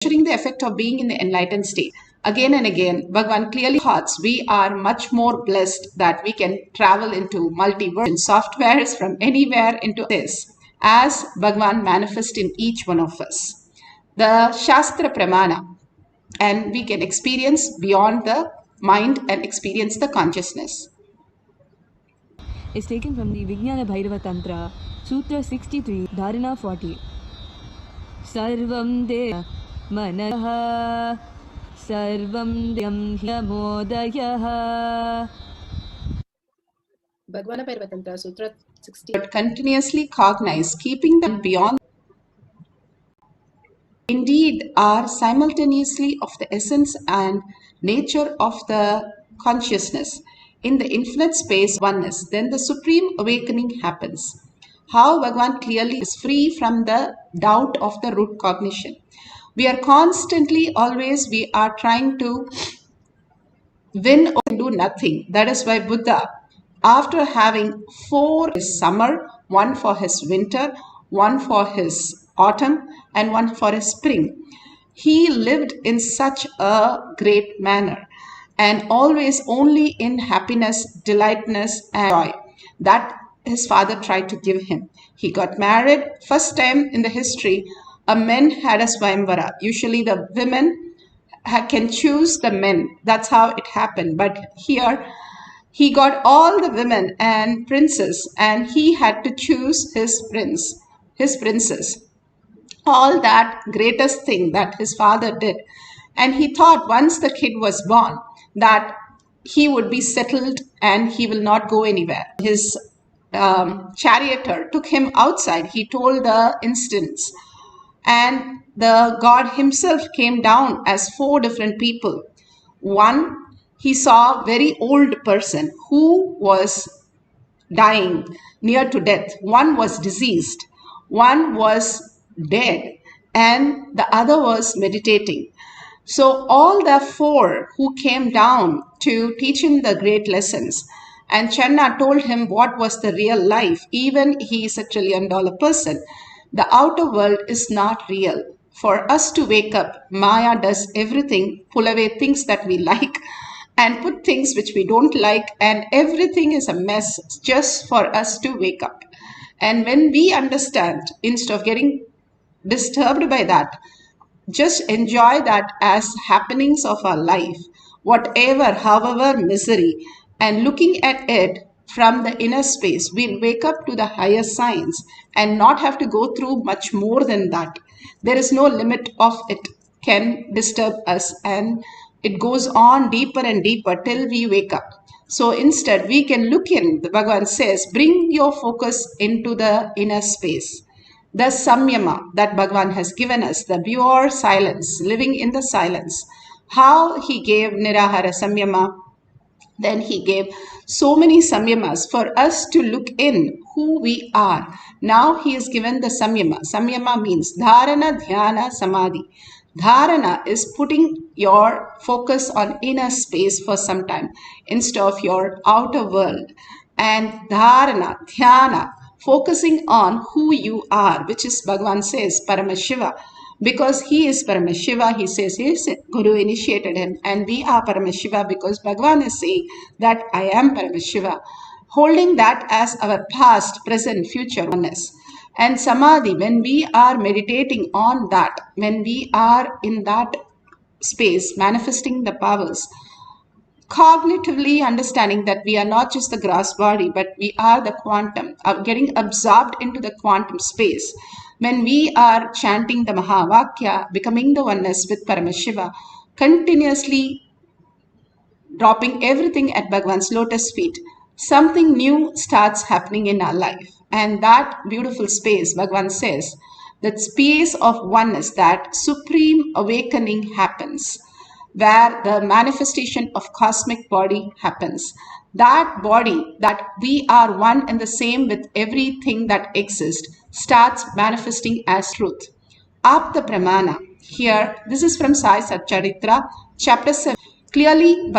measuring the effect of being in the enlightened state. Again and again, Bhagavan clearly thoughts we are much more blessed that we can travel into multiverse softwares from anywhere into this, as Bhagavan manifests in each one of us. The Shastra Pramana, and we can experience beyond the mind and experience the consciousness. Is taken from the Vijnana Bhairava Tantra, Sutra 63, Dharana 40. Sarvam de manaha, sarvam deyam hyamodayaha. Bhagavana Bhairava Tantra, Sutra 60. But continuously cognize, keeping them beyond, indeed are simultaneously of the essence and nature of the consciousness. In the infinite space oneness, then the supreme awakening happens. How Bhagavan clearly is free from the doubt of the root cognition. We are constantly, always, we are trying to win or do nothing. That is why Buddha, after having 4 his summer, 1 for his winter, 1 for his autumn, and 1 for his spring, he lived in such a great manner and always only in happiness, delightness, and joy that his father tried to give him. He got married. First time in the history, a man had a Swayamvara. Usually the women can choose the men. That's how it happened. But here, he got all the women and princes, and he had to choose his prince, his princess. All that greatest thing that his father did. And he thought once the kid was born that he would be settled and he will not go anywhere. His charioteer took him outside. He told the instance. And the God himself came down as 4 different people. One, he saw a very old person who was dying near to death. One was diseased. One was dead. And the other was meditating. So all the 4 who came down to teach him the great lessons, and Channa told him what was the real life. Even he is a $1 trillion person. The outer world is not real. For us to wake up, Maya does everything, pull away things that we like and put things which we don't like, and everything is a mess just for us to wake up. And when we understand, instead of getting disturbed by that, just enjoy that as happenings of our life, whatever, however misery, and looking at it from the inner space, we'll wake up to the higher science and not have to go through much more than that. There is no limit of it can disturb us, and it goes on deeper and deeper till we wake up. So instead, we can look in, the Bhagavan says, bring your focus into the inner space. The samyama that Bhagavan has given us, the pure silence, living in the silence. How he gave nirahara samyama, then he gave so many samyamas for us to look in who we are. Now he has given the samyama. Samyama means dharana, dhyana, samadhi. Dharana is putting your focus on inner space for some time instead of your outer world. And dharana, dhyana, focusing on who you are, which is Bhagavan says Paramashiva. Because he is Paramashiva, he says his Guru initiated him, and we are Paramashiva because Bhagavan is saying that I am Paramashiva, holding that as our past, present, future oneness. And Samadhi, when we are meditating on that, when we are in that space, manifesting the powers, cognitively understanding that we are not just the grass body, but we are the quantum, getting absorbed into the quantum space. When we are chanting the Mahavakya, becoming the oneness with Paramashiva, continuously dropping everything at Bhagavan's lotus feet, something new starts happening in our life. And that beautiful space, Bhagavan says, that space of oneness, that supreme awakening happens, where the manifestation of cosmic body happens. That body, that we are one and the same with everything that exists, starts manifesting as truth. Apta Pramana. Here, this is from Sai Satcharitra, chapter 7. Clearly,